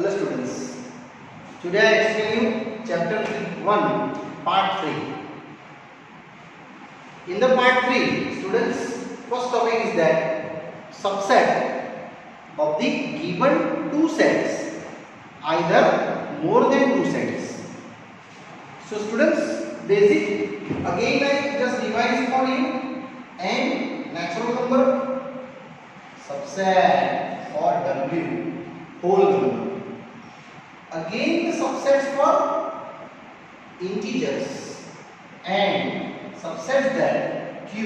Hello students, today I explain you chapter 1 part 3. In the part 3 students, first topic is that subset of the given two sets, either more than two sets. So students, basic again I just revise for you. And natural number, subset for W, whole number. Again the subsets for integers and subsets that Q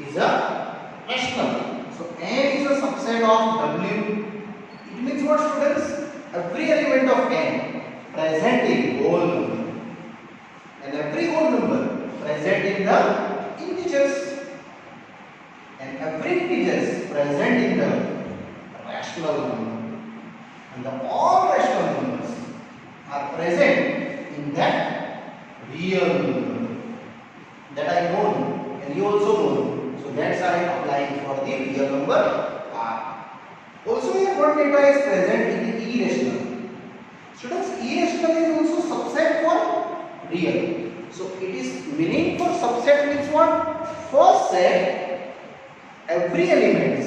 is a rational. So n is a subset of W. It means what students? Every element of n present in whole number and every whole number present in the integers and every integer is present in the rational number. And all rational numbers are present in that real number that I know and you also know. So that's I am applying for the real number R. Also here one data is present in the irrational. Students, irrational is also subset for real. So it is meaning for subset means what? First set every element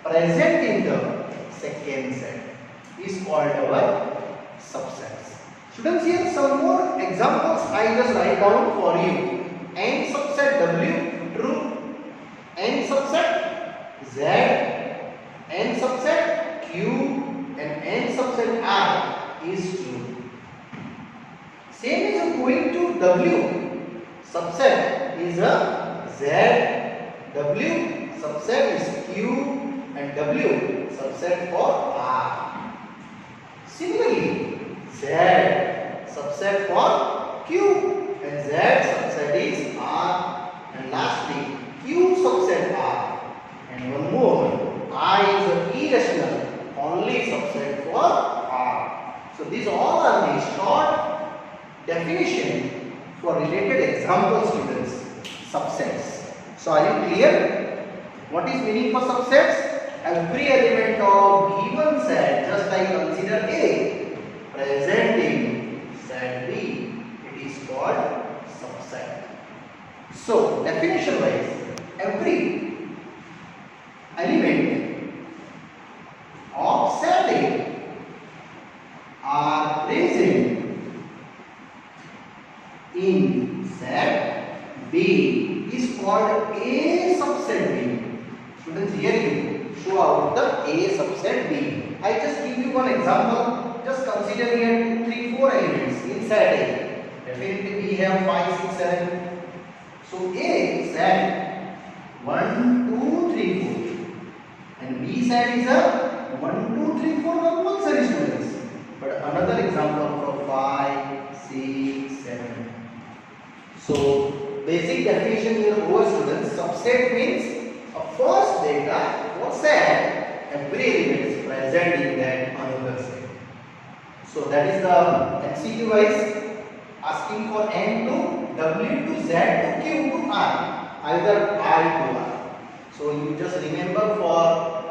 present in the second set is called our subsets. Students, here some more examples I just write down for you. N subset W, true. N subset Z, N subset Q and N subset R is true. Same is going to W. Subset is a Z, W subset is Q and W subset for R. Similarly, Z subset for Q and Z subset is R, and lastly Q subset R, and one more, I is an irrational only subset for R. So these all are the short definition for related example students, subsets. So are you clear? What is meaning for subsets? Every element of given set, just I consider A, present in set B, it is called subset. So definition wise, every element of set A are present in set B is called A subset B. Students, here you show out the A subset B. I just give you one example. Just consider here 2, 3, 4 elements inside A. Definitely we have 5, 6, 7. So A set 1, 2, 3, 4. And B set is a 1, 2, 3, 4 compulsory students. But another example for 5, 6, 7. So basic definition here over students. Subset means a first data for set, every element is present in that another set. So that is the MCQ wise, asking for N to W to Z to Q to R, either I to R. So you just remember for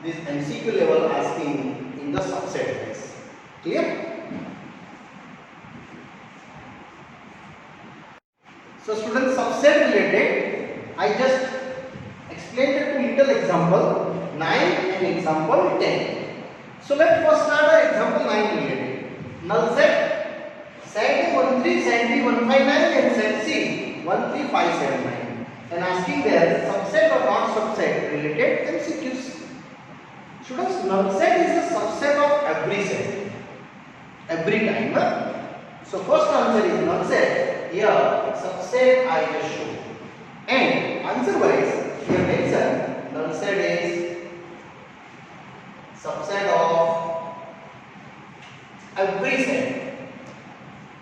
this MCQ level asking in the subset wise. Clear? So students, subset related, I just explained it to little example 9 and example 10. So let's first start our example 9 related. Null set A 13, set B 159 and set C 13579. And asking there subset or not subset related MCQs. Students, null set is a subset of every set. Every time. So first answer is null set. Here subset I just show. And answer wise here mention null set is subset of every set.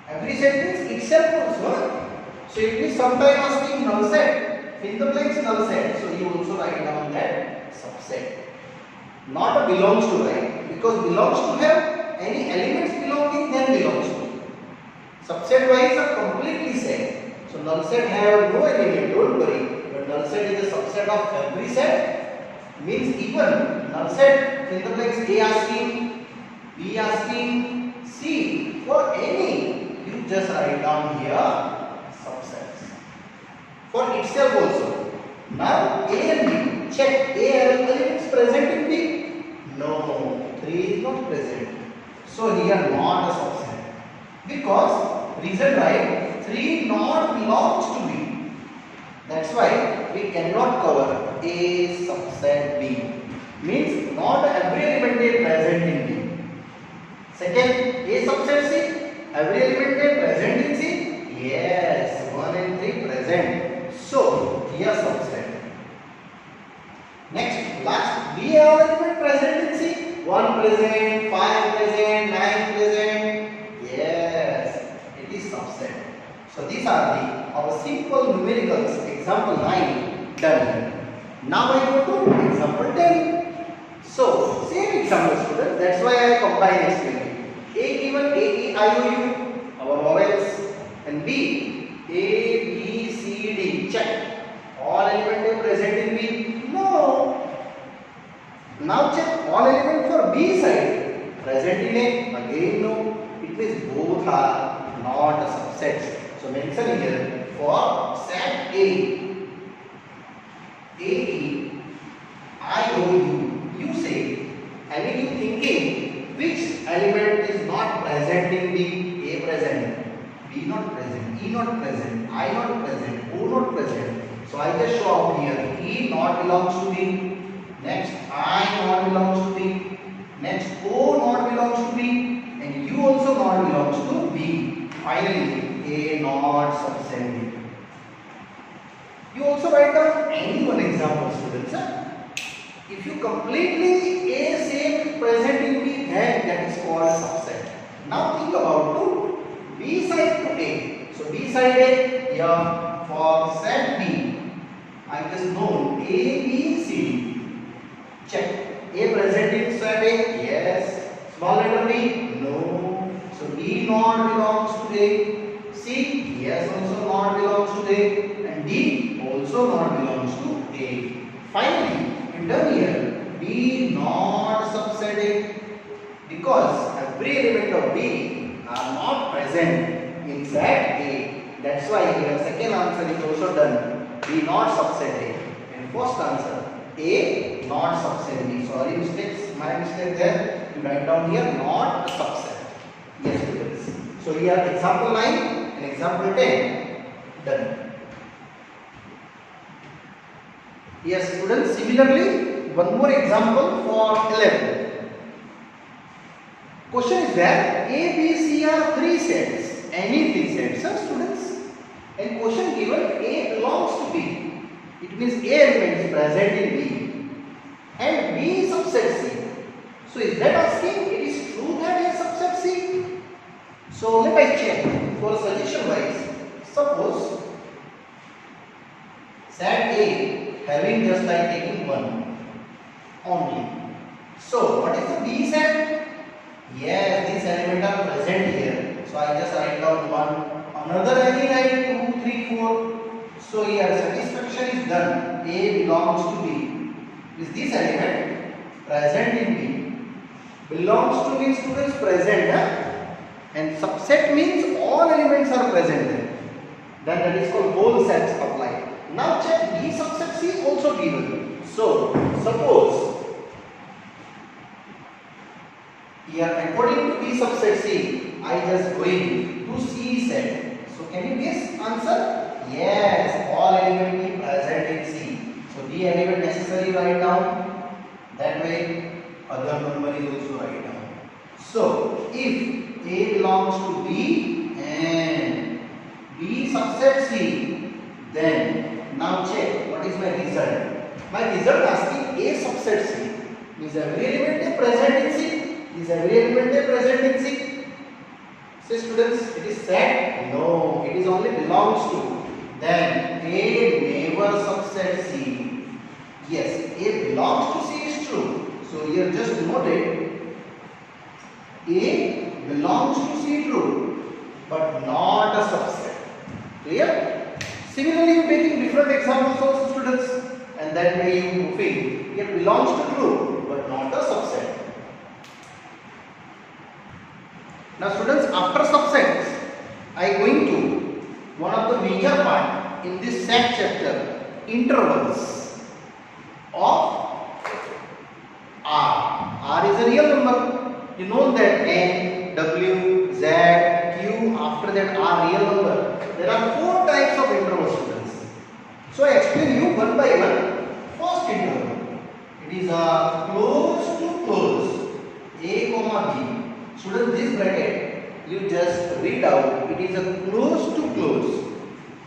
Every set means itself also. So it means sometime asking null set, fill the blanks null set. So you also write down that subset. Not a belongs to, right? Because belongs to have any elements belonging, then belongs to. Subset wise are completely set. So null set have no element, don't worry. But null set is a subset of every set. Means even null set, fill the blanks A asking, B asking C for any. You just write down here subsets. For itself also. Now A and B. Check A element is present in B. No, 3 is not present. So here not a subset. Because reason right, 3 not belongs to B. That's why we cannot cover A subset B. Means not every element is present in B. Second, A subset C, every element is present in C. Yes, 1 and 3 present. So here subset. Next, last, B element present in C. 1 present, 5 present, 9 present. Yes, it is subset. So these are our simple numericals. Example 9 done. Now I go to example 10. So same example students. That's why I combine explaining. A given A, E, I, O, U, our vowels, and B, A, B, C, D. Check. All elements are present in B. No. Now check all elements for B side. Present in A. Again no. It means both are not subsets. So mention here for set A, E, I, O, U. You say, I mean you thinking which element is not present in B? A present, B not present, E not present, I not present, O not present. So I just show out here, E not belongs to B. Next, I not belongs to B. Next, O not belongs to B. And U also not belongs to B. Finally, A not subset B. You also write down any one example, students. If you completely A same present in B, then that is called subset. Now think about to B side to A. So B side A, here for set B, I just known A, B, C, D. Check. A present in set A? Yes. Small letter B? No. So B not belongs to A. C? Yes, also not belongs to A. And D also not belongs to A. Finally, we done here B not subset A because every element of B are not present in set A. That's why here second answer is also done. B not subset A. And first answer A not subset B. Sorry, mistakes. My mistake there. You write down here not a subset. Yes, students. So here example 9 and example 10 done. Yes, students. Similarly, one more example for 11. Question is that A, B, C are 3 sets. Any 3 sets, students. And question given A belongs to B. It means A element is present in B. And B subset C. So is that asking it is true that A subset C? So let I check for suggestion wise. Suppose set A having just I taking 1 only. So what is the B set? Yes, these elements are present here. So I just write down 1. Another any write 2, 3, 4. So here satisfaction is done. A belongs to B. Is this element present in B? Belongs to means students present. And subset means all elements are present there. Then that is called whole sets applied. Now check B subset C also given. So suppose here according to B subset C, I just going to C set. So can you guess answer? Yes, all elements be present in C. So B element necessary write down. That way other number is also write down. So if A belongs to B and B subset C, then now check what is my result. My result asking A subset C. Is every element is present in C? Is every element is present in C? Say students, it is set? No, it is only belongs to. Then A never subset C. Yes, A belongs to C is true. So here just note it. A belongs to C true, but not a subset. Clear? Similarly, you taking different examples also, students, and then way you moving. It belongs to true, but not a subset. Now students, after subsets, I am going to one of the major part in this set chapter, intervals of R. R is a real number. You know that N, W, Z, Q, after that R real number. There are 4 types of intervals, students. So I explain you one by one. First interval, it is a close to close, A comma B. Students, this bracket you just read out. It is a close to close.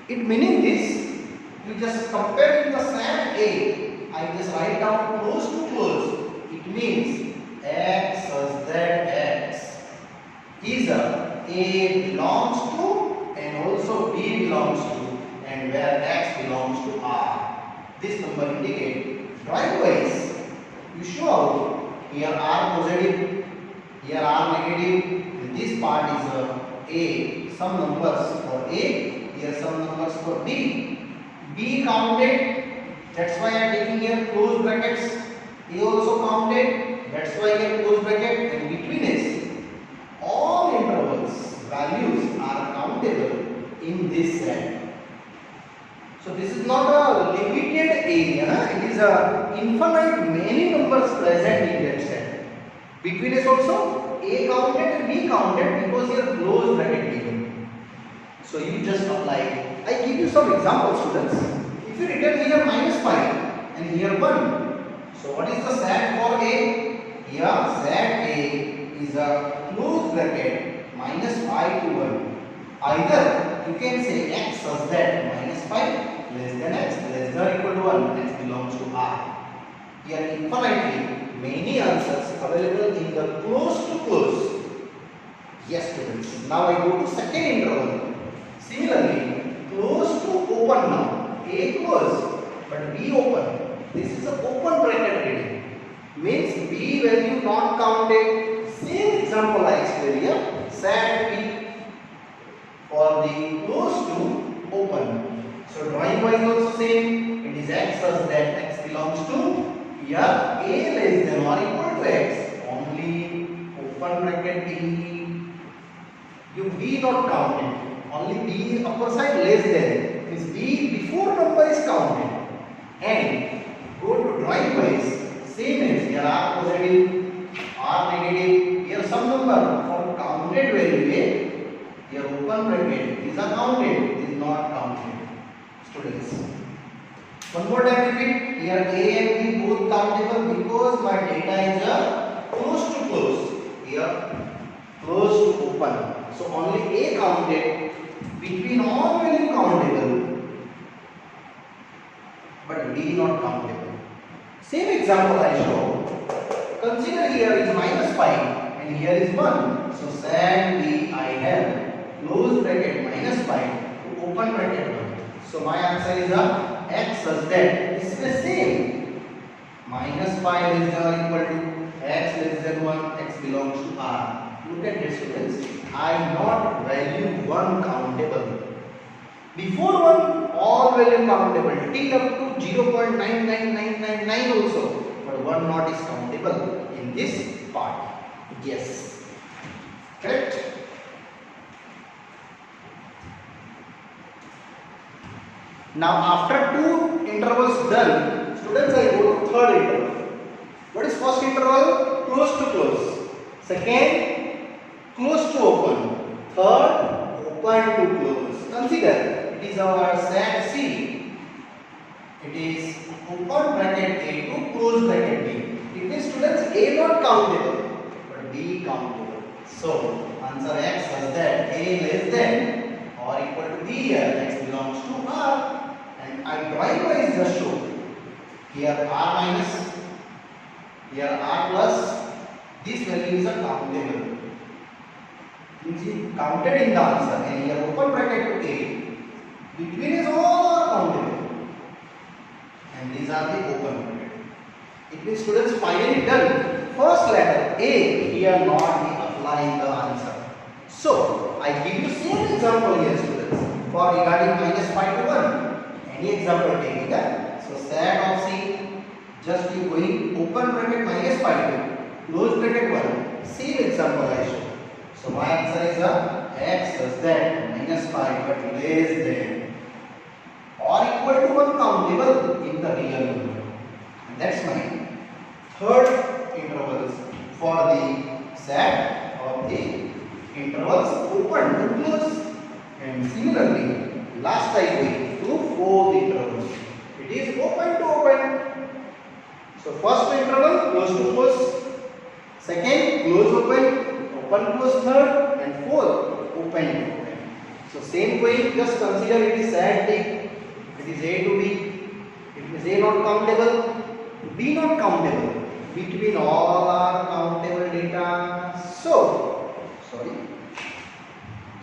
It meaning this, you just compare the set A. I just write down close to close. It means X such that X is A belongs to and also B belongs to, and where X belongs to R. This number indicate drawing wise. You show out here R positive, here R negative, and this part is A. Some numbers for A, here some numbers for B. B counted. That's why I am taking here close brackets. A also counted. That's why here close bracket, and between is all intervals values are countable in this set. So this is not a limited area. It is a infinite many numbers present in that set. Between is also A counted and B counted because here close bracket given. So you just apply. I give you some examples, students. If you written here -5 and here 1, so what is the set for A? Here set A is a close bracket -5 to 1. Either you can say X such that -5 less than X less than or equal to 1, X belongs to R. Here infinitely many answers available in the close to close. Yes, students. Now I go to second interval. Similarly, close to open now. A close, but B open. This is a open bracket reading. Means B value not counted. Same example I explained here. Set B for the close to open. So drawing wise also same. It is X such that X belongs to here A less than or equal to X. Only open bracket B. You B not counted. Only B upper side less than. Means B before number is counted. And go to drawing wise. Same as here R positive, R negative. Here some number from counted value A. Here open bracket. These are counted. This is not counted. Students. One more time repeat. Here A and B both countable because my data is close to close. Here close to open. So only A counted. Between all value countable, but B not countable. Same example I show. Consider here is -5 and here is 1. So set B I have close bracket -5 to open bracket 1. So my answer is X such that this is the same. -5 less than or equal to X less than 1, X belongs to R. Look at this, students. I not value 1 countable. Before 1, all value countable till up to 0.99999 also, but 1 not is countable in this part. Yes, correct. Now after 2 intervals done, students, I go to third interval. What is first interval? Close to close. Second, close to open. Third, open to close. Consider it is our set C. It is open bracket A to close bracket B. It means, students, A not countable but B countable. So answer X such that A less than or equal to B here. X belongs to R, and I drawing wise just show. Here R minus, here R plus. This value is a countable. Means counted in the answer, and here open bracket to A. Between is all are countable, and these are the open bracket. It means, students, finally done. First letter A here not be applying the answer. So I give you same example here, students, for regarding -5 to 1. Any example taking that. So set of C, just you going open bracket -5 to close bracket 1. Same example I show. So So my answer is x less than minus 5 but less than or equal to uncountable in the real number. And that's my third interval for the set of the intervals open to close. And similarly, last I went to fourth interval. It is open to open. So first interval close to close, second close open, open close third, and fourth open to open. So same way, just consider it is set D. It is A to B. It is A not countable, B not countable. Between all are countable data.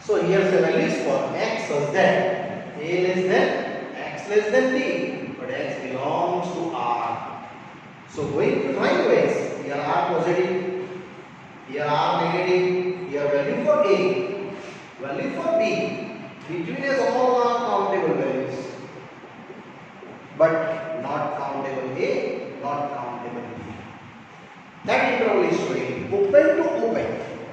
So here's the values for x such that A less than x less than D, but x belongs to R. So going to find ways, here R positive, here R negative, here value for A, value for B. Between is all are countable values, but not countable A, not countable B. That interval is showing open to open.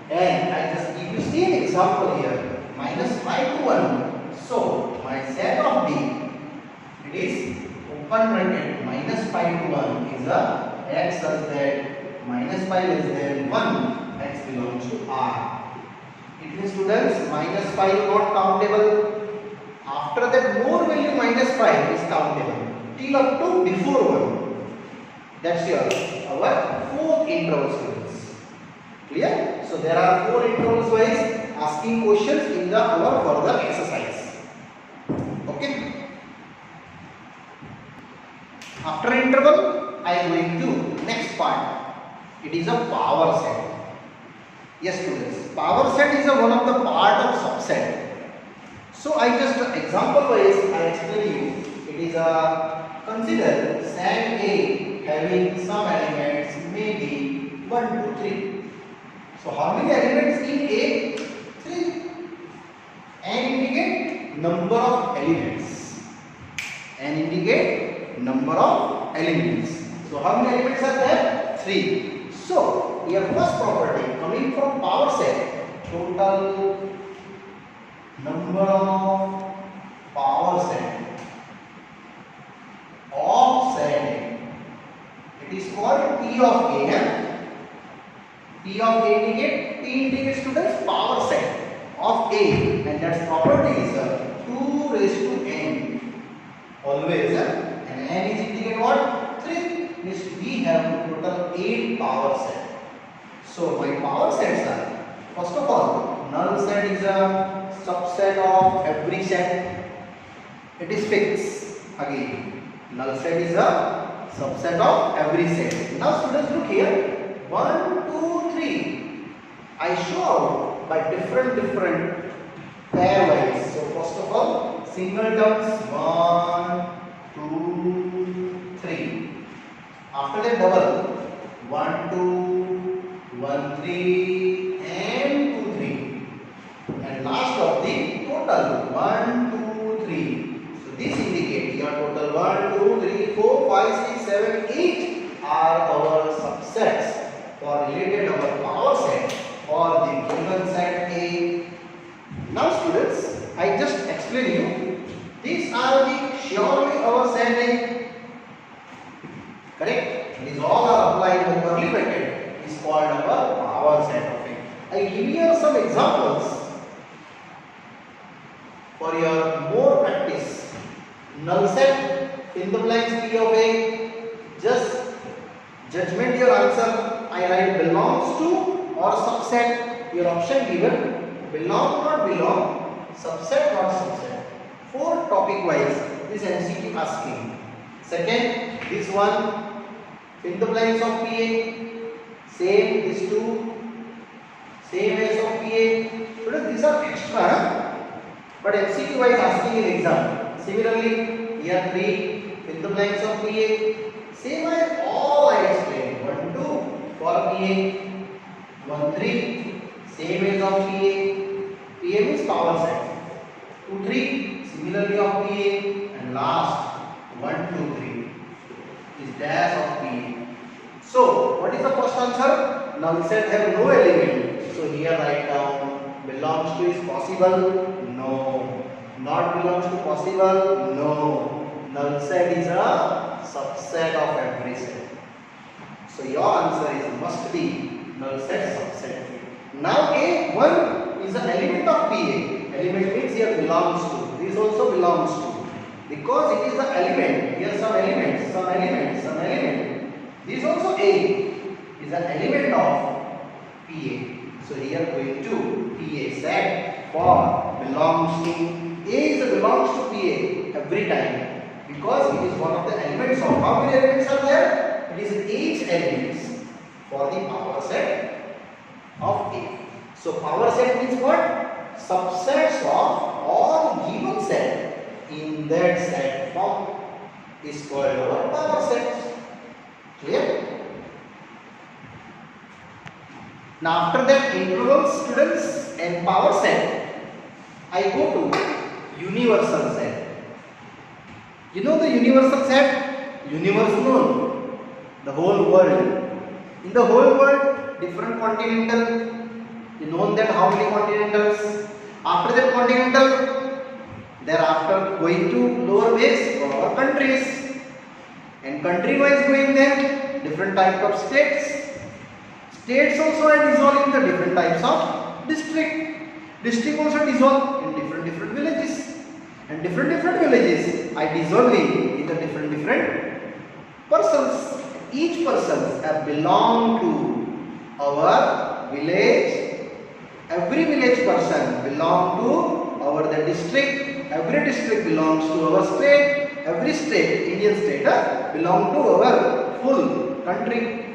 And I just give you same example here, minus 5 to 1. So my set of D, it is open bracket minus 5 to 1 is a x such that minus 5 less than 1, x belongs to R. It means students, minus 5 not countable. After that more value minus 5 is countable till up to before 1. That's our fourth interval, students. Clear? So there are 4 intervals wise asking questions in our further exercise. Okay. After interval, I am going to next part. It is a power set. Yes, students. Power set is one of the part of subset. So I just example wise I explain you. It is a consider set A having some elements maybe 1, 2, 3. So how many elements in A? 3. And indicate number of elements. And indicate number of elements. So how many elements are there? 3. So your first property coming from power set, total number of power set of set A. It is called P of A. P of A indicate, P indicates students power set of A, and that property is 2 raised to n. Always, and n is indicate what? 3. Means we have total 8 power set. So my power sets are, first of all, null set is a subset of every set. It is fixed. Again, null set is a subset of every set. Now students look here. 1, 2, 3. I show out by different pairwise. So first of all, single terms 1, 2, 3. After that double 1, 2, 1, 3, and 2, 3. And last of the total 1, 2, 3. So this indicates your total 1, 2, 3, 4, 5, 6, 7, 8 are our subsets for related our power set for the given set A. Now students, I just explain you. These are the surely our set A. Correct? These all are applied in the curly bracket. Is called our power set of A. I give you some examples for your more practice. Null set in the blanks P of A. Just judgment your answer. I write belongs to or subset. Your option given belong not belong, subset not subset. 4 topic wise this MCQ asking. Second, this one in the blanks of PA, same this 2, same as of PA. Students, these are extra, but MCQ wise asking in exam. Similarly, here 3 in the blanks of PA, same as all I explained. 1, 2 for PA, 1, 3 same as of PA. PA means power set. 2, 3 similarly of PA, and last 1, 2, 3 is dash of PA. So what is the first answer? Null set have no element. So here write down Belongs to is possible? No. Not belongs to possible? No. Null set is a subset of every set. So your answer is must be null set subset. Now A1 is an element of PA. Element means here belongs to. This also belongs to. Because it is the element. Here some element, some element, some element. This also A is an element of PA. So here going to PA set for belongs to. A is belongs to PA every time because it is one of the elements of. How many elements are there? It is each elements for the power set of A. So power set means what? Subsets of all given set in that set form is called our power sets. Clear? Now after that interval students and power set, I go to universal set. You know the universal set? Universe known. The whole world. In the whole world, different continental. You know that how many continentals? After that continental, thereafter going to lower base for our countries. And country wise going then different type of states. States also are dissolved in the different types of district. District also dissolved in different villages. And different villages I dissolving in the different persons. Each person have belong to our village. Every village person belong to our the district. Every district belongs to our state. Every state, Indian state, belong to our full country.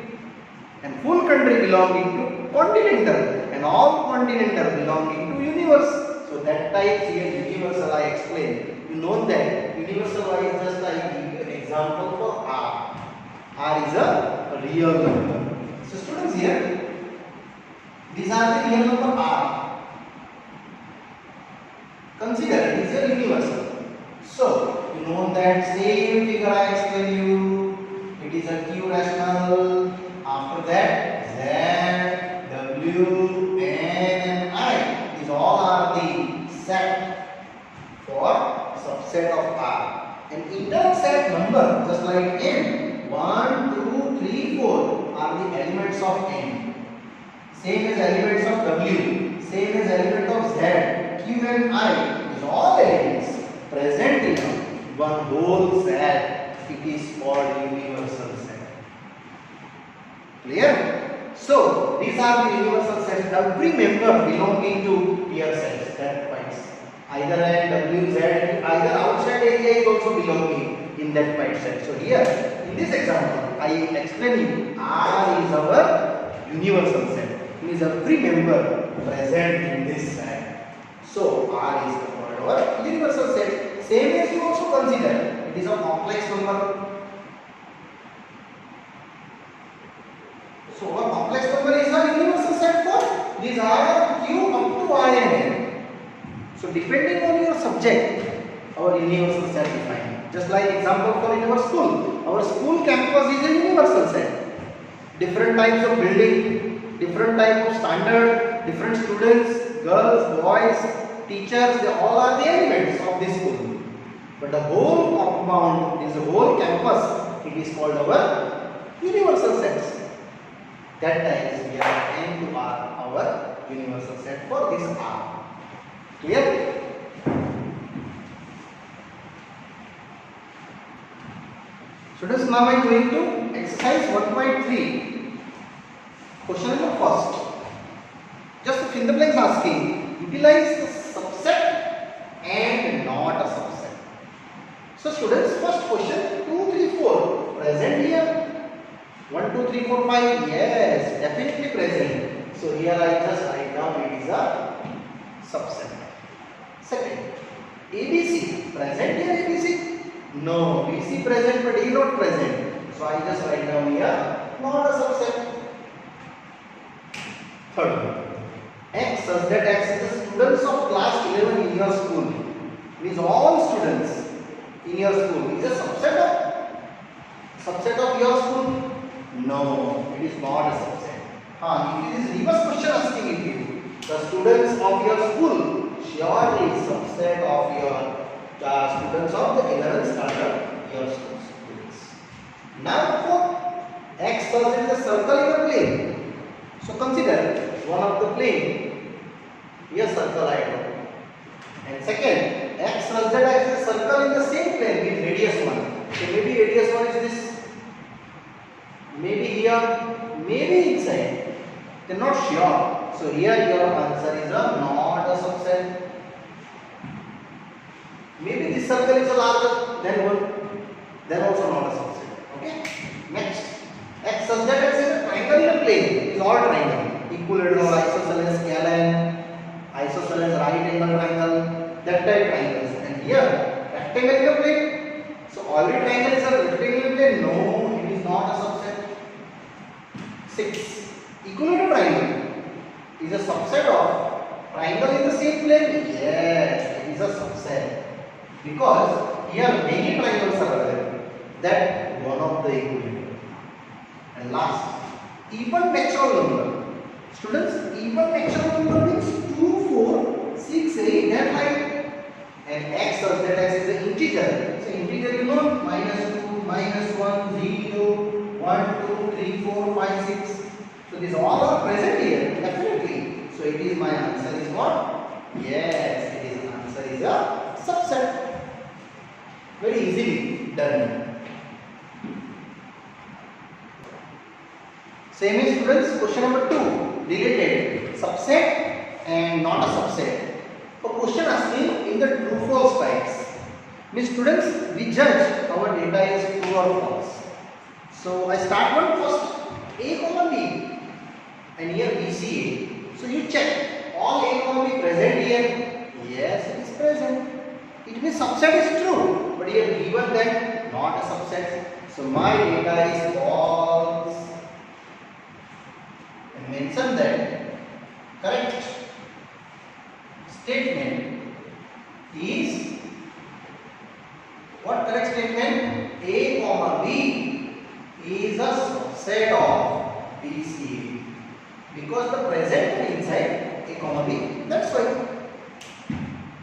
And full country belonging to continental. And all continental belonging to universe. So that type here universal I explained. You know that universal is just I give you an example for R. R is a real number. So students here, these are the real number R. Consider it is a universal. So you know that same figure I explained you. It is a Q rational. After that Z, W, N and I. These all are the set for subset of R. And internal set number just like N. 1, 2, 3, 4 are the elements of N. Same as elements of W. Same as element of Z. Q and I. These all elements present in one whole set. It is called universal set. Clear? So these are the universal sets. Every member belonging to peer sets. That points. Either N, W, Z, either outside area is also belonging in that point set. So here in this example, I explain you R is our universal set. It is every member present in this set. So R is called our universal set. Same as you also consider. It is a complex number. So a complex number is a universal set for these R, Q up to I and N. So depending on your subject, our universal set is defined. Just like example for in our school. Our school campus is a universal set. Different types of building, different type of standard, different students, girls, boys, teachers, they all are the elements of this school. But the whole compound is the whole campus. It is called our universal sets. That times we are N to R, our universal set for this R. Clear? Students, now I am going to exercise 1.3. Question number first. Just to fill the blanks asking, utilize the subset and not a subset. So students, first question 2, 3, 4 present here. 1, 2, 3, 4, 5. Yes, definitely present. So here I just write down it is a subset. Second, ABC present here ABC. No, BC present but A not present. So I just write down here not a subset. Third, X such that X is the students of class 11 in your school. Means all students in your school is a subset of your school. No, it is not a subset. If it is reverse question asking it you, The students of your school surely is subset of your students of the 11th standard your students. Now for x is the circle in the plane. So consider one of the plane, here circle I draw. And second, x is the circle in the same plane with radius 1. So maybe radius 1 is this, maybe here, maybe inside. They are not sure. So here your answer is not a subset. Maybe this circle is a larger than one, then also not a subset. Okay. Next, x such that x is a triangle in a plane. It is all triangle. Equilateral, isosceles, scalene, isosceles, right angle triangle, that type triangles. And here rectangle in a plane. So already triangle is a rectangle in a plane. No, it is not a subset. 6. Equilateral triangle is a subset of triangle in the same plane. Yes, it is a subset. Because here many triangles are available, that one of the equilateral. And last, even natural number. Students, even natural number means 2, 4, 6, 8 and 9. And x such that x is an integer. So integer you know, -2, -1, 0, 1, 2, 3, 4, 5, 6. So these all are present here, definitely. So it is, my answer is what? Yes, it is, answer is a subset. Very easily done. Same as students, question number 2, related, subset and not a subset. A question asking in the true false types. Means students, we judge our data is true or false. So I start one first, A comma B. And here BCA. So you check all A comma B present here. Yes, it is present. It means subset is true, but here given that not a subset. So my data is false. And mention that correct statement is what correct statement? A comma B is a subset of BCA. Because the present inside A comma B, that's why.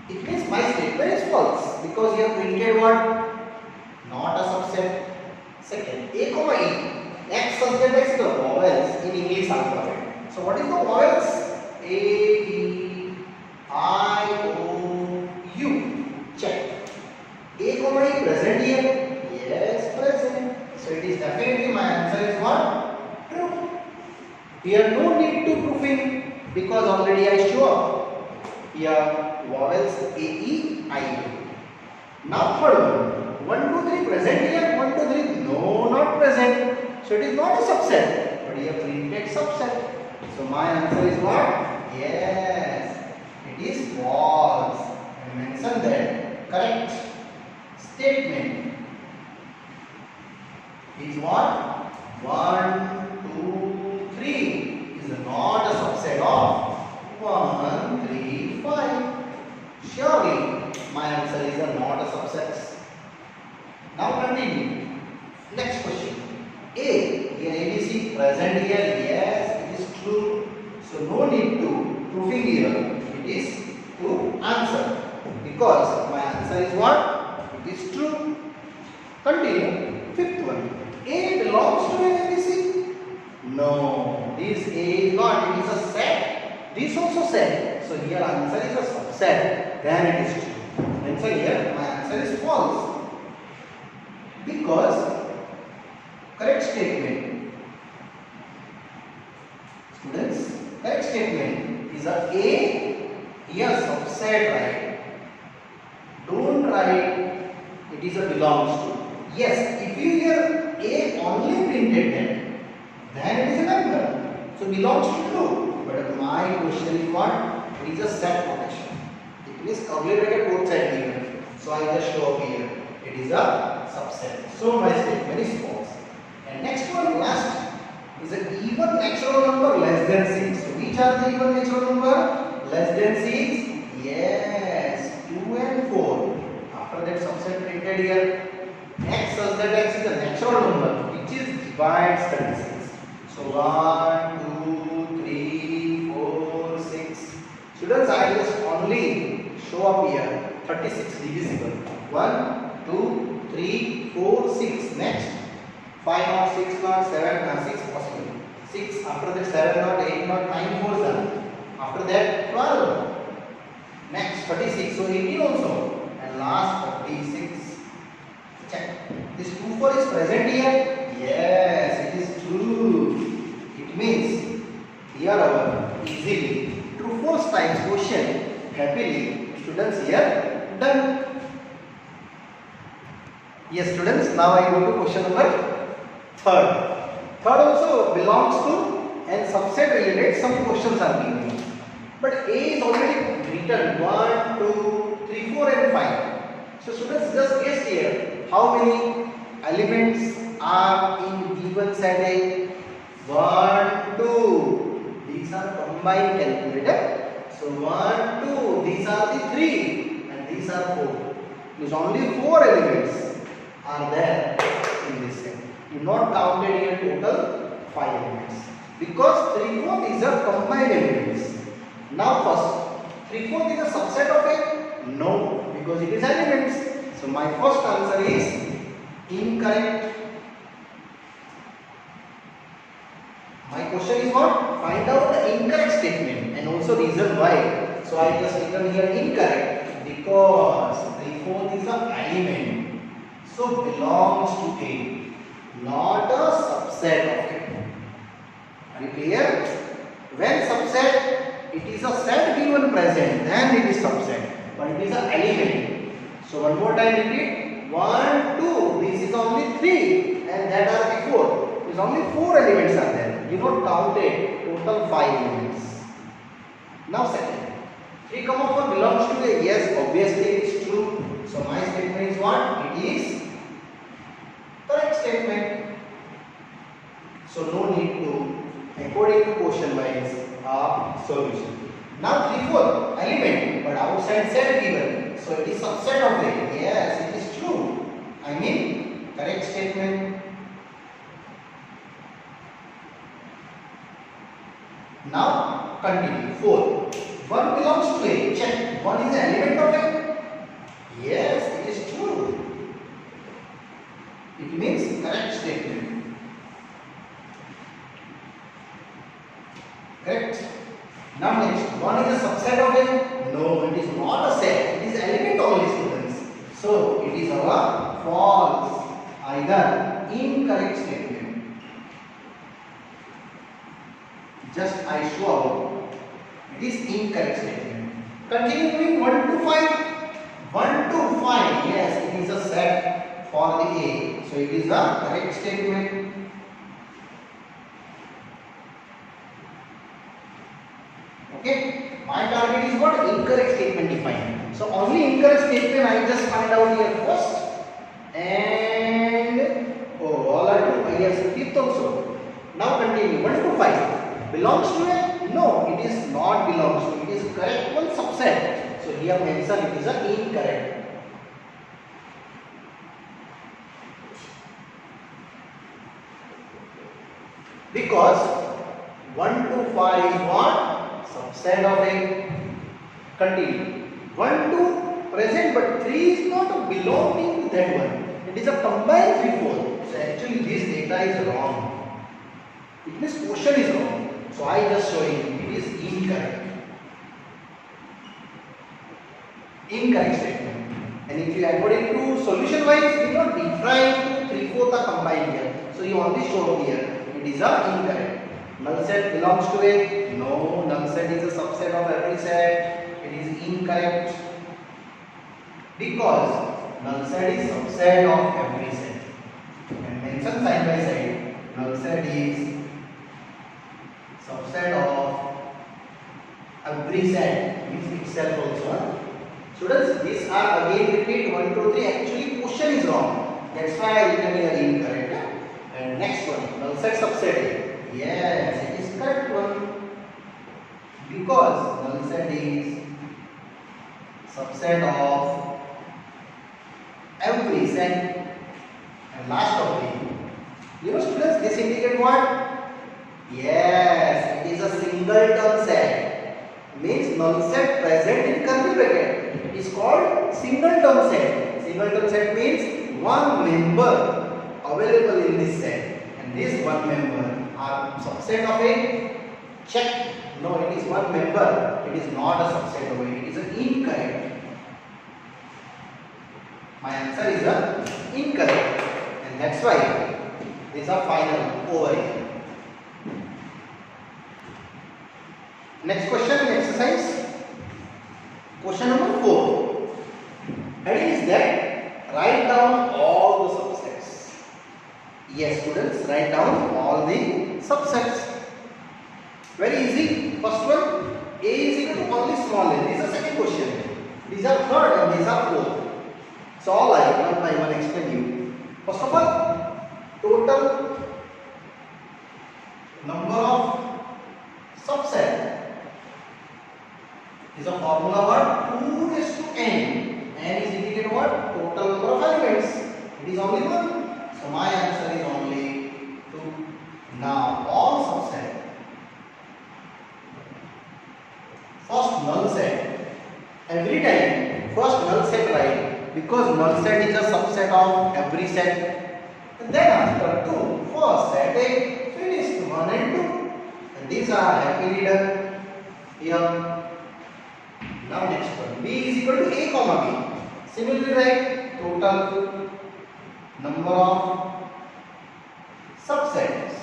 It means my statement is false because you have printed what? Not a subset. Second, A comma E, X subset X is the vowels in English alphabet. So what is the vowels? A, E, I, O, U. Check. A comma E present here? Yes, present. So it is definitely, my answer is what? True. Here no need to proofing because already I show here vowels A, E, I, O. Now third one, 1, 2, 3 present here, 1, 2, 3 no, not present. So it is not a subset, but here printed subset. So my answer is what? Yes, it is false. I mentioned that correct statement is what? 1, 2, 3 is not a subset of 1, 3, 5. Surely my answer is not a subset. Now continue. Next question. A, here ABC present here. Yes, it is true. So no need to proving here. It is to answer because my answer is what? It is true. Continue. Fifth one. A belongs to ABC. No, this A is not. It is a set. This also set. So here answer is a subset. Then it is true. And so here my answer is false. Because correct statement. Students, correct statement is a here subset right. Don't write it is a belongs to. Yes, if you hear A only printed then it is a member. So belongs to true. But my question is what? It is a set formation. It means curly bracket both sides given. So I just show up here. It is a subset. So my statement is false. And next one, last, is an even natural number less than 6. So which are the even natural number? Less than 6? Yes, 2 and 4. After that subset printed here. X such that x is a natural number which is divides 36. So 1, 2, 3, 4, 6. Students, I just only show up here 36 divisible. 1, 2, 3, 4, 6. Next 5 not, 6 not, 7 not, 6 possible. 6 after that 7 not, 8 not, 9 4 done. After that 12. Next 36, so 18 also. And last 36. Check. This 2 4 is present here. Yes, it is true. It means here our easily true false times question happily students here done. Yes students, now I go to question number third. Third also belongs to and subset related some questions are given. But A is already written 1, 2, 3, 4 and 5. So students just guess here how many elements are in given set A. 1, 2. These are combined calculated. So 1, 2. These are the 3 and these are 4. Means only 4 elements are there in this set. You not counted here total 5 elements. Because 3/4 is a combined elements. Now first 3/4 is a subset of A? No, because it is elements. So my first answer is incorrect. My question is what? Find out the incorrect statement and also reason why. So I just written here incorrect because 3/4 is an element. So belongs to A, not a subset of it. Are you clear? When subset, it is a set given present, then it is subset. But it is an element. So one more time repeat. 1, 2. This is only 3 and that are the 4. There is only 4 elements are there. You not counted total 5 elements. Now second. 3, 4 belongs to A. Yes, obviously it is true. So my statement is what? It is correct statement. So no need to according to question wise solution. Now 3/4 element but outside set given. So it is subset of A. Yes, it is true. I mean correct statement. Now continue. 4. 1 belongs to A. Check. 1 is an element of A. Yes, it is true. It means correct statement. Correct. Now next, 1 is a subset of A. No, it is not a set. It is element only students. So it is our false, either incorrect statement. Just I show out. It is incorrect statement. Continuing 1 to 5. 1 to 5. Yes, it is a set for the A. So it is a correct statement. Okay, my target is what? Incorrect statement defined. So only incorrect statement I just find out here first. And all are true. Yes, fifth also. Now continue. 1 to 5 belongs to A? No, it is not belongs to. It is correct one subset. So here mentioned it is a incorrect. Because 1 to 5 is what? Subset of A. Continue. 1 to present but 3 is not belonging to that one. It is a combined 3/4. So actually this data is wrong. It means question is wrong. So I just showing it is incorrect. Incorrect statement. And if you according to solution wise, you not define 3/4 are combined here. So you only show here. It is a incorrect. Null set belongs to A. No, null set is a subset of every set. It is incorrect. Because null set is subset of every set. And mention side by side. Null set is subset of every set. Means itself also. Students, these are again repeat 1, 2, 3. Actually question is wrong. That's why I written here incorrect. And next one, null set subset A. Yes, it is correct one. Because null set is subset of every set. And last of the, you know students, this indicate what? Yes, it is a singleton set. means null set present in curly bracket. It is called singleton set. Singleton set means one member available in this set, and this one member are subset of a check. No, it is one member. It is not a subset of it. It is an incorrect. My answer is a incorrect, and that's why these are final over here. Next question in exercise. Question number 4. Heading is that write down all the subsets. Yes, students, write down all the subsets. Very easy. First one, A is equal to only small a. This is the second question. These are third and these are fourth. So all I one by one explain you. First of all, total number of subset is a formula what? 2 raised to n. N is indicated what? Total number of elements. It is only 1. So my answer is only 2. Now all subset. First null set. Every time first null set write, because null set is a subset of every set. And then after 2, first set A finished 1 and 2. And these are happily done here. Now next one, B is equal to A comma B. Similarly write total number of subsets,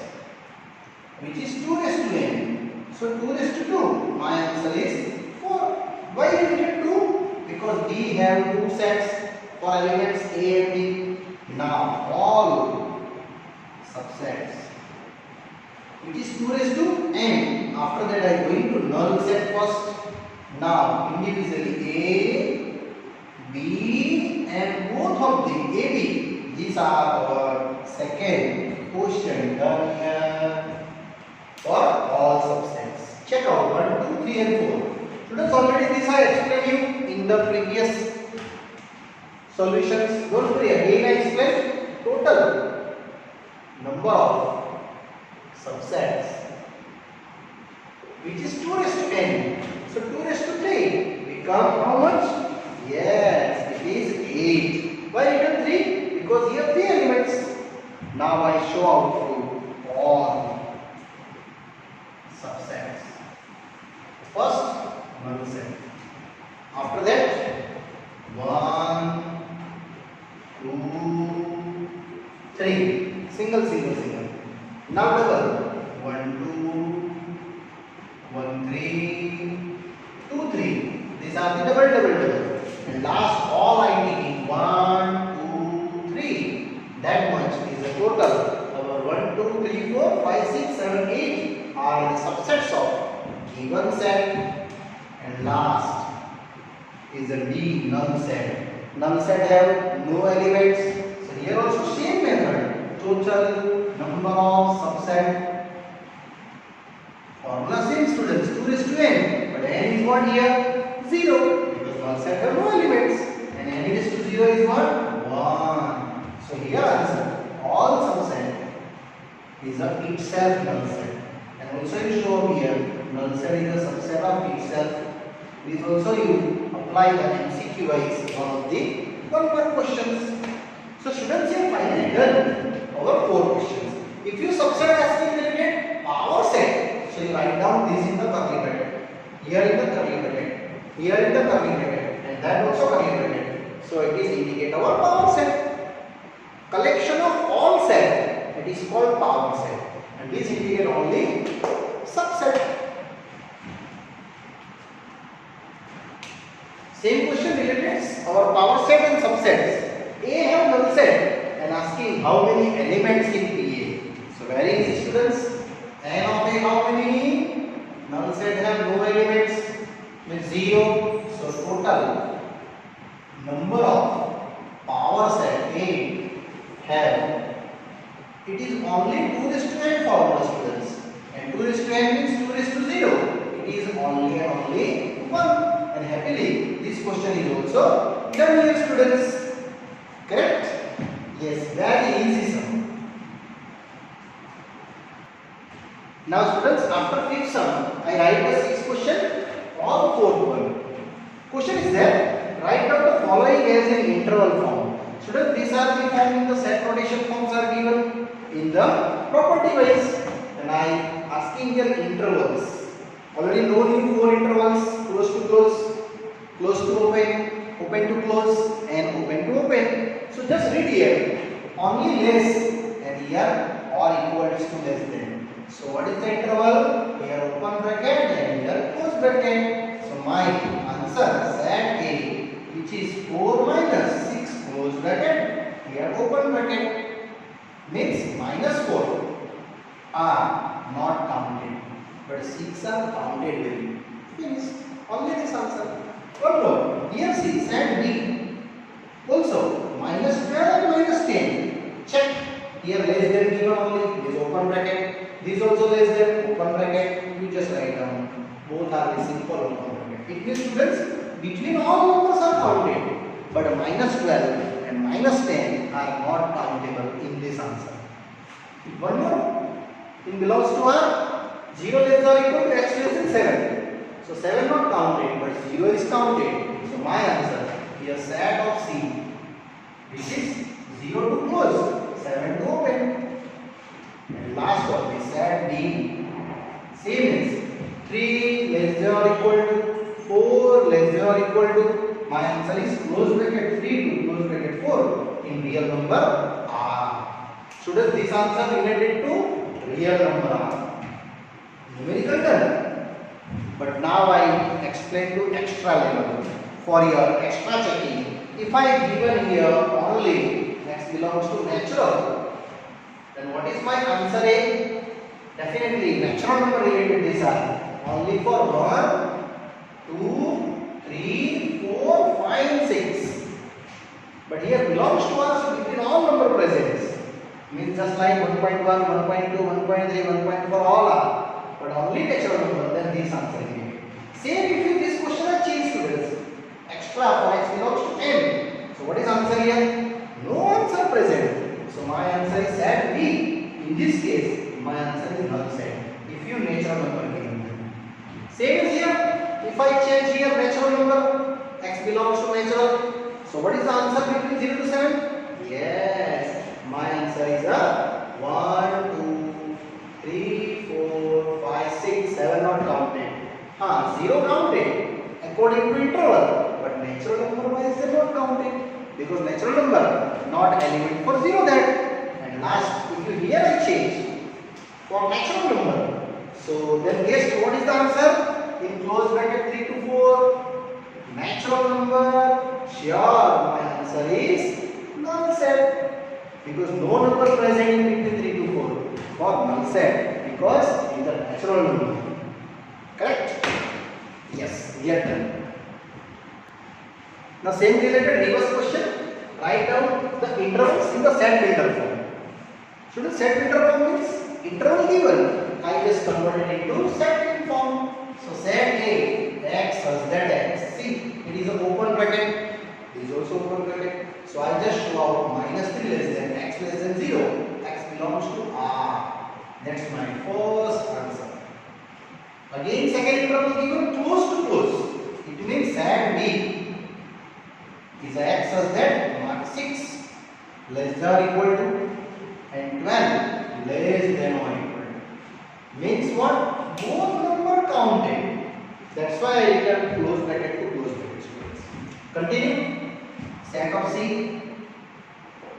which is 2 raised to n. So 2 raised to 2. My answer is 4. Why did we get 2? Because we have 2 sets for elements A and B. Now all subsets, which is 2 raised to n. After that I am going to null set first. Now individually A, B and both of the AB, these are our second question done here for all subsets. Check out 1, 2, 3 and 4. Students, already this I explained you in the previous solutions. Don't worry, again I explain total number of subsets, which is 2 raised to n. So 2 raised to 3 become how much? Yes, it is 8. Why written 3? Because here 3 elements. Now I show out through all subsets. First, null set. After that, 1, 2, 3. Single. Now double. 1, 2, 1, 3, 2, 3. These are the double. And last all I need 1, 2, 3. That much is the total. Our 1, 2, 3, 4, 5, 6, 7, 8 are the subsets of given set. And last is the D null set. Null set have no elements. So here also same method. Total number of subset. Formula same, students, 2 raised to n. But n is what here? 0. Because null set have no elements. And n raised to 0 is what? 1. So here answer, all subset is a itself null set. And also you show here, null set is a subset of itself. This also you apply the MCQ wise one of the 1 questions. So students, here finally done our 4 questions. If you subset as related power set, so you write down this in the curly bracket, here in the curly bracket, here in the curly bracket, and that also curly bracket. So it is indicate our power set. Collection of all set, it is called power set, and this indicate only subset. Same question related our power set and subsets. A have null set and asking how many elements in PA. So very easy, students. N of A how many? Null set have no elements with 0. So total number of power set A have, it is only 2 raised to n formula, students. And 2 raised to n means 2 raised to 0. It is only and only 1. And happily this question is also done here, students. Correct? Yes, very easy sum. Now students, after fifth sum, I write the 6th question all fourth one. Question is there, write down the following as in interval form. Students, these are the form in the set notation forms are given in the property wise. And I asking here intervals. Already known you four intervals: close to close, close to open, open to close, and open to open. So just read here, only less, and here or equals to less than. So what is the interval? Here open bracket and here close bracket. So my answer set A, which is 4 minus 6 close bracket, here open bracket, means minus 4 are not counted, but 6 are counted with it. Finished. Only this answer. One more. Here see set B. Also minus 12 and minus 10. Check. Here less than given only. This open bracket. This also less than open bracket. You just write down. Both are the simple open bracket. It means students, between all numbers are counted, but minus 12 and minus 10 are not countable in this answer. One more. It belongs to R. 0 less or equal to x less than 7. So 7 not counted, but 0 is counted. So my answer here set of C, which is 0 to close, 7 to open. And last one is set D. Same is 3 less than or equal to 4 less than or equal to. My answer is close bracket 3 to close bracket 4 in real number R. Students, this answer related to real number R. Numerical done. But now I explain to extra level for your extra checking. If I given here only x belongs to natural, then what is my answer A? Definitely natural number related these are only for 1, 2, 3, 4, 5, 6. But here belongs to us, so between all number presents. Means just like 1.1, 1.2, 1.3, 1.4 all are. But only natural number, then this answer is given. Same if you this question are changed to this. Extra for x belongs to n. So what is answer here? No answer present. So my answer is set B. In this case, my answer is null set. If you natural number given. Same as here. If I change here natural number, x belongs to natural. So what is the answer between 0 to 7? Yes. My answer is a 1, 2, 3, 4, 5, 6, 7 not counted. 0 counted according to interval, but natural number wise they not counted because natural number not element for 0 that. And last, if you here I change for natural number, so then guess what is the answer? In close bracket 3 to 4, natural number, sure my answer is null set. Because no number present in between 3 to 4 for null set because it is a natural number. Correct? Yes, we are done. Now same related reverse question. Write down the intervals in the set builder form. Should the set builder form means interval given? I just converted into set form. So set A, x such that x. See, it is an open bracket. It is also open bracket. So I just show out minus 3 less than x less than 0. X belongs to R. That's my first answer. Again second interval given close to close. It means set B is a x such that mark 6 less than or equal to and 12 less than or equal to. Means what? Both number counted. That's why I written close bracket to close bracket. Continue. Set of C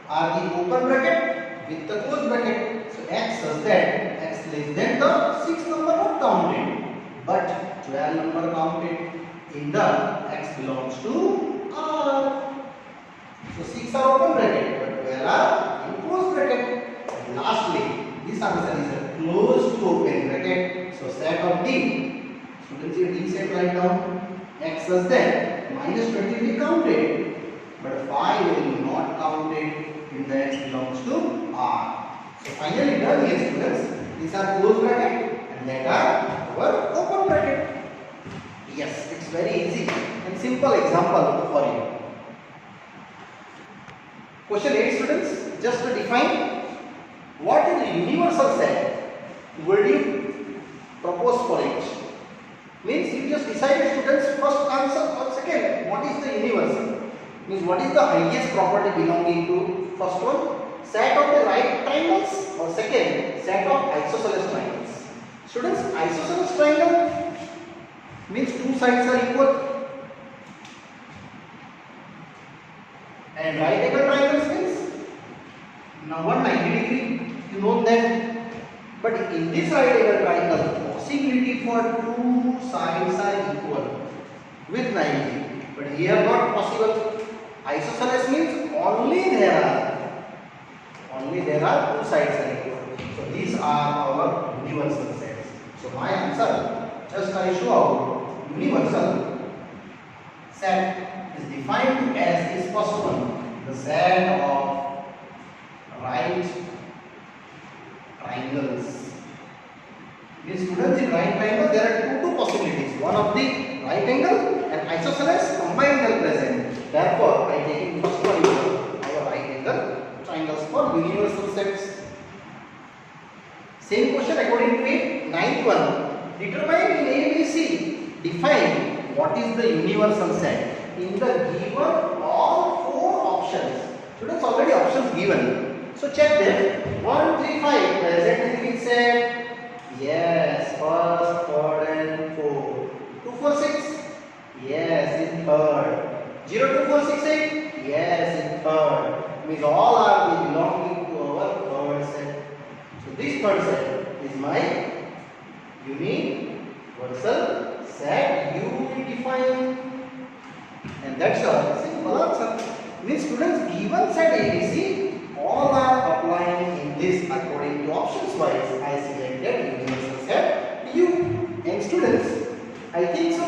are the open bracket with the close bracket. So x such that x less than the 6 number not counted, but 12 number counted in the x belongs to R. So 6 are open bracket, but 12 are in close bracket. And lastly, this answer is a close to open bracket. So set of D. Students, here D set write down x such that minus 20 we counted. But 5 will not counted in the x belongs to R. So finally done here students. These are close bracket and that are our open bracket. Yes, it's very easy and simple example for you. Question 8 students, just to define what is the universal set would you propose for it? Means you just decided to universal. Means what is the highest property belonging to first one? Set of the right triangles, or second, set of isosceles triangles. Students, isosceles triangle means two sides are equal, and right angle triangles means now 190 degree. You know that. But in this right angle triangle, possibility for two sides are equal with 90. But here not possible. Isosceles means only there are two sides are equal. So these are our universal sets. So my answer, just I show out, universal set is defined as this first one, the set of right triangles. These students, in right triangle there are two possibilities. One of the right angle and isosceles combined are present. Therefore, I take first one our right angle triangles for universal sets. Same question according to it. Ninth one. Determine in ABC. Define what is the universal set in the given all four options. Students, already options given. So check them. 1, 3, 5. Present in which set? Yes, first, third, and fourth. 2, 4, 6. Yes, in third. 0, 2, 4, 6, 8. Yes, in third. Means all are belonging to our third set. So this third set is my universal set. You will define, and that's a simple answer. Means students, given set ABC, all are applying in this according to options wise. I selected universal set U. And students, I think so.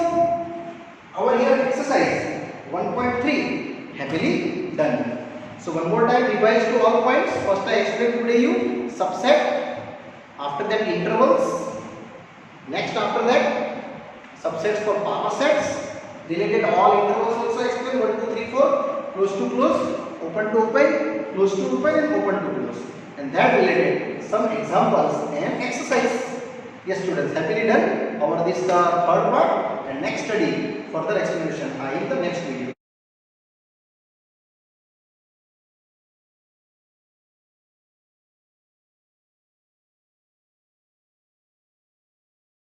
Our here exercise 1.3 happily done. So one more time revise to all points. First I explained today you subset, after that intervals, next after that subsets for Papa sets, related all intervals also explained 1, 2, 3, 4, close to close, open to open, close to open and open to close, and that related some examples and exercise. Yes students, happily done. Over this the third part, and next study further explanation in the next video.